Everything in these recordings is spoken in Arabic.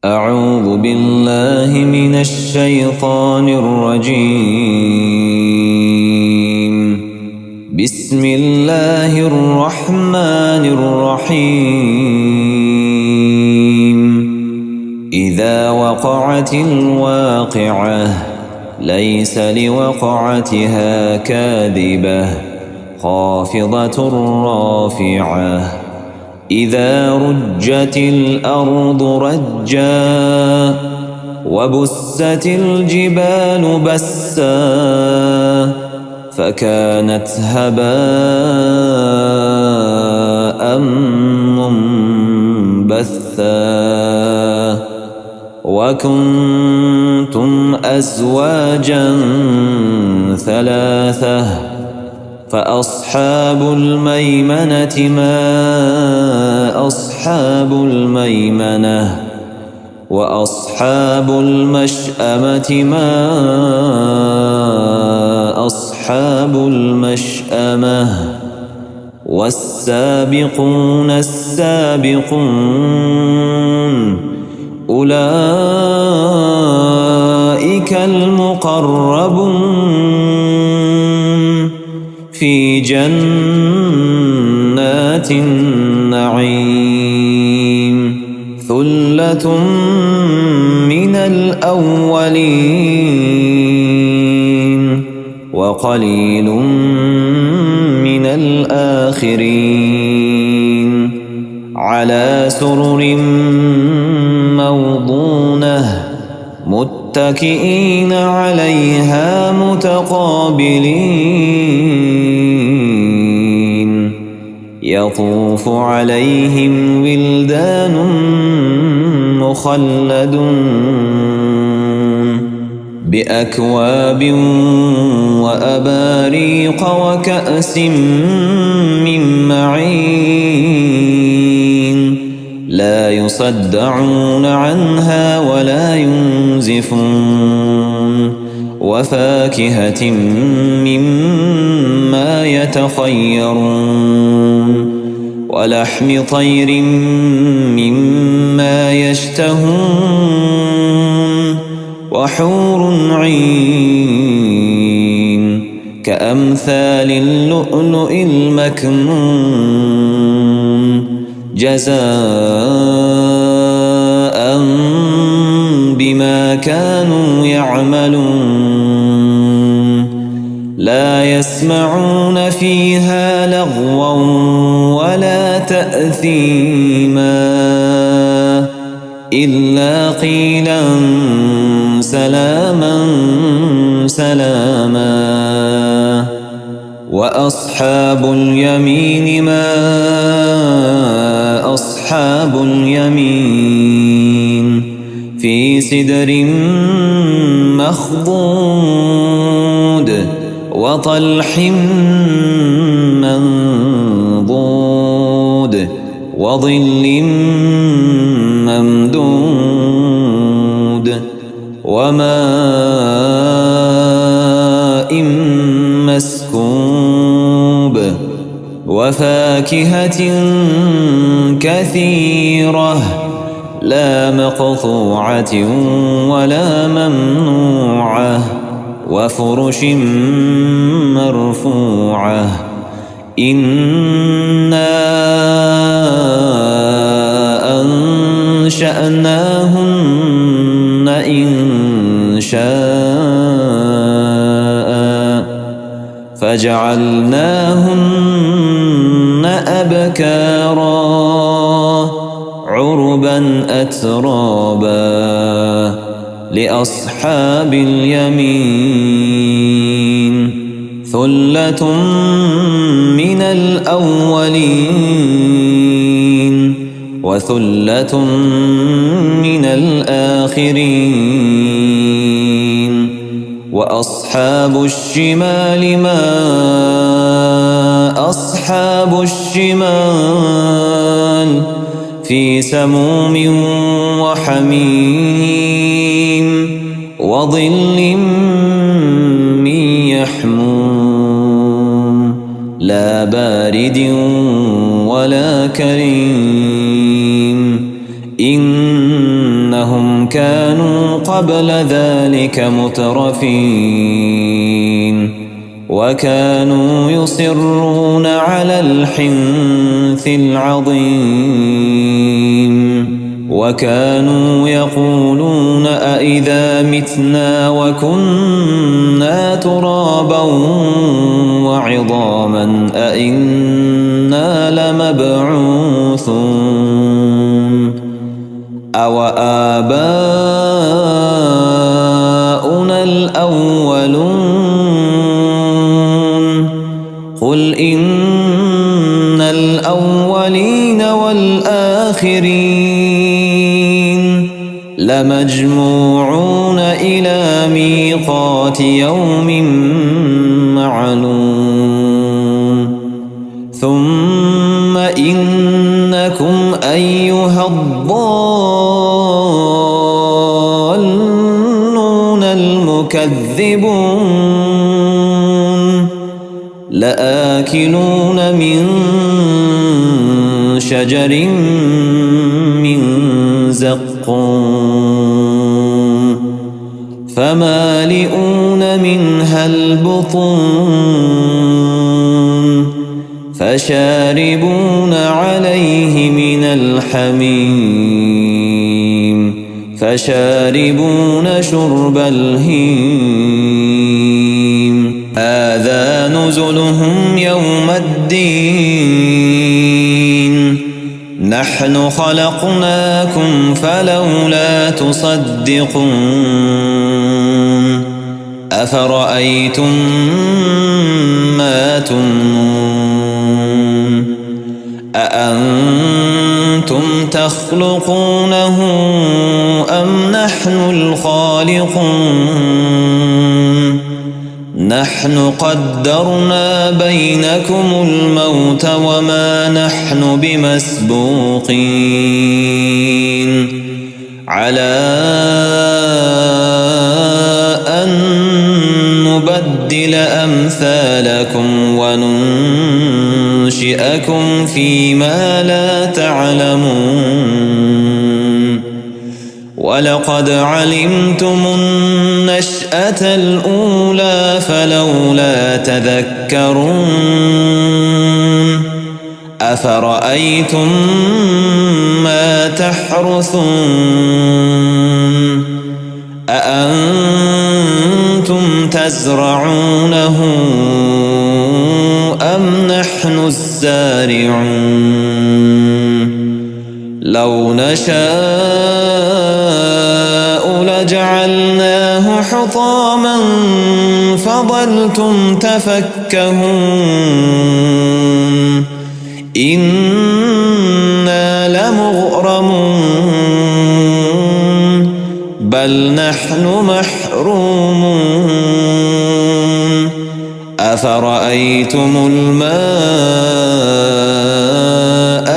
أعوذ بالله من الشيطان الرجيم. بسم الله الرحمن الرحيم. إذا وقعت الواقعة ليس لوقعتها كاذبة خافضة رافعة. إذا رجت الأرض رجا وبست الجبال بسا فكانت هباء منبثا وكنتم أزواجا ثلاثة فأصحاب الميمنة ما أصحاب الميمنة وأصحاب المشأمة ما أصحاب المشأمة والسابقون السابقون أولئك المقربون في جنات النعيم. ثلة من الأولين وقليل من الآخرين. على سرر موضونة متكئين عليها متقابلين. يطوف عليهم ولدان مخلدون بأكواب وأباريق وكأس من معين لا يصدعون عنها ولا ينزفون. وفاكهة مما يتخيرون ولحم طير مما يشتهون وحور عين كأمثال اللؤلؤ المكنون جزاء بما كانوا يعملون. لا يسمعون فيها لغوا ولا تأثيما إلا قيلا سلاما سلاما. وأصحاب اليمين ما أصحاب اليمين في سدر مخضود وطلح منضود وظل ممدود وماء مسكوب وفاكهة كثيرة لا مقطوعة ولا ممنوعة وفرش مرفوعة. إنا أنشأناهن إنشاء فجعلناهن أبكارا عربا أترابا لأصحاب اليمين. ثلة من الأولين وثلة من الآخرين. وأصحاب الشمال ما أصحاب الشمال في سموم وحميم وظل من يحموم لا بارد ولا كريم. إنهم كانوا قبل ذلك مترفين وكانوا يصرون على الحنث العظيم وكانوا يقولون أإذا متنا وكنا ترابا وعظاما أإنا لمبعوثون أو آباؤنا الأولون قل إن الأولين والآخرين لمجموعون إلى ميقات يوم معلوم ثم إنكم أيها الضالون المكذبون لآكلون من شجر من زقوم فمالئون منها البطون فشاربون عليه من الحميم فشاربون شرب الهيم هذا نزلهم يوم الدين نحن خلقناكم فلولا تصدقون أفرأيتم ما تمنون أأنتم تخلقونه أم نحن الخالقون نحن قدرنا بينكم الموت وما نحن بمسبوقين على أن نبدل أمثالكم وننشئكم فيما لا تعلمون ولقد علمتم النشأة الأولى فلولا تذكرون أفرأيتم ما تحرثون أأنتم تزرعونه أم نحن الزارعون لو نشاء لجعلناه حطاما فظلتم تفكهون إنا لمغرمون بل نحن محرومون أفرأيتم الماء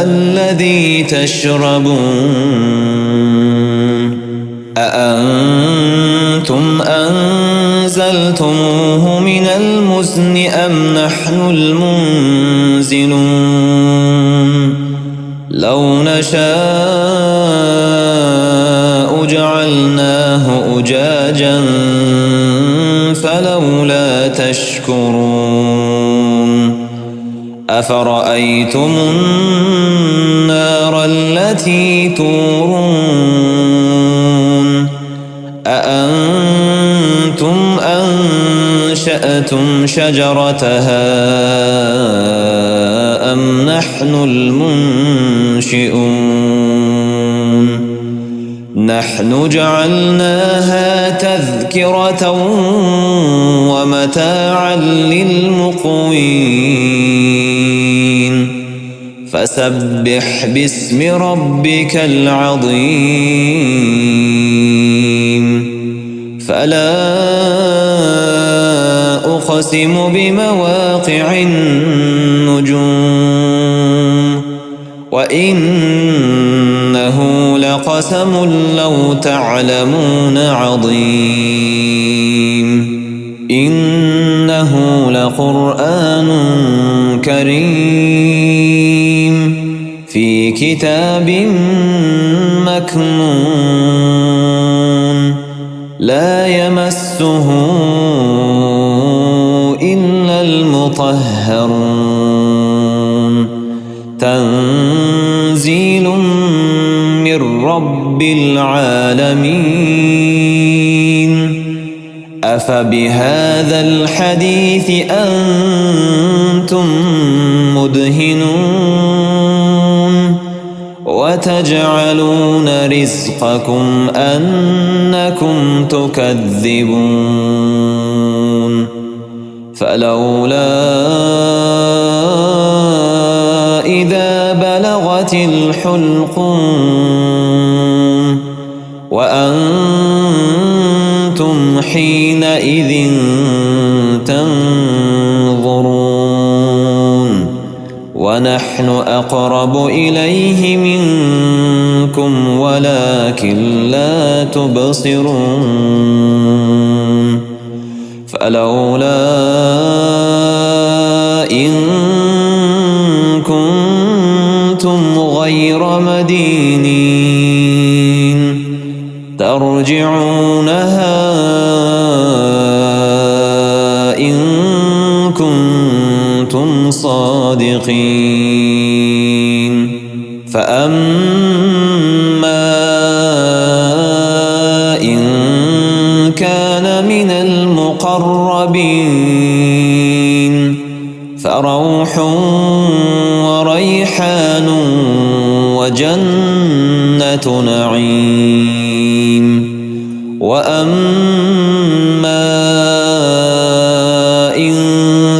الذي تشربون أأنتم أنزلتموه من المزن أم نحن المنزلون لو نشاء جعلناه أجاجا فلولا تشكرون أفرأيتم النار التي تورون أأنتم أنشأتم شجرتها أم نحن المنشئون نحن جعلناها تذكرة ومتاعا للمقوين فسبح باسم ربك العظيم فلا أقسم بمواقع النجوم وإنه لقسم لو تعلمون عظيم إنه لقرآن كريم في كتاب مكنون لا يمسه إلا المطهرون تنزيل من رب العالمين أفبهذا الحديث أنتم مدهنون وتجعلون رزقكم أنكم تكذبون فلولا إذا بلغت الحلقوم وأنتم حينئذ تنظرون ونحن أقرب إليه منكم ولكن لا تبصرون فلولا إن كنتم غير مدينين ترجعونها إن كنتم صادقين فأما إن كان من المقربين فروح وريحان وجنة نعيم وأما إن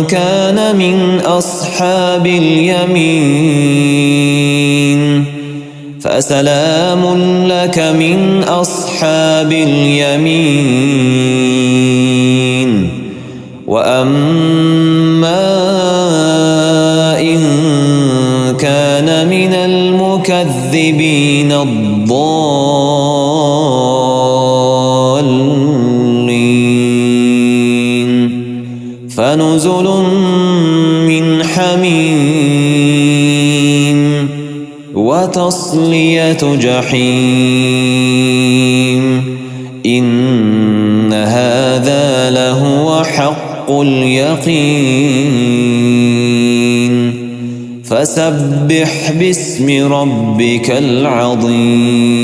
كان من أصحاب اليمين فسلام لك من أصحاب اليمين وأما إن كان من المكذبين الضالين فنزل من حميم وتصلية جحيم إن هذا لهو حق اليقين فسبح باسم ربك العظيم.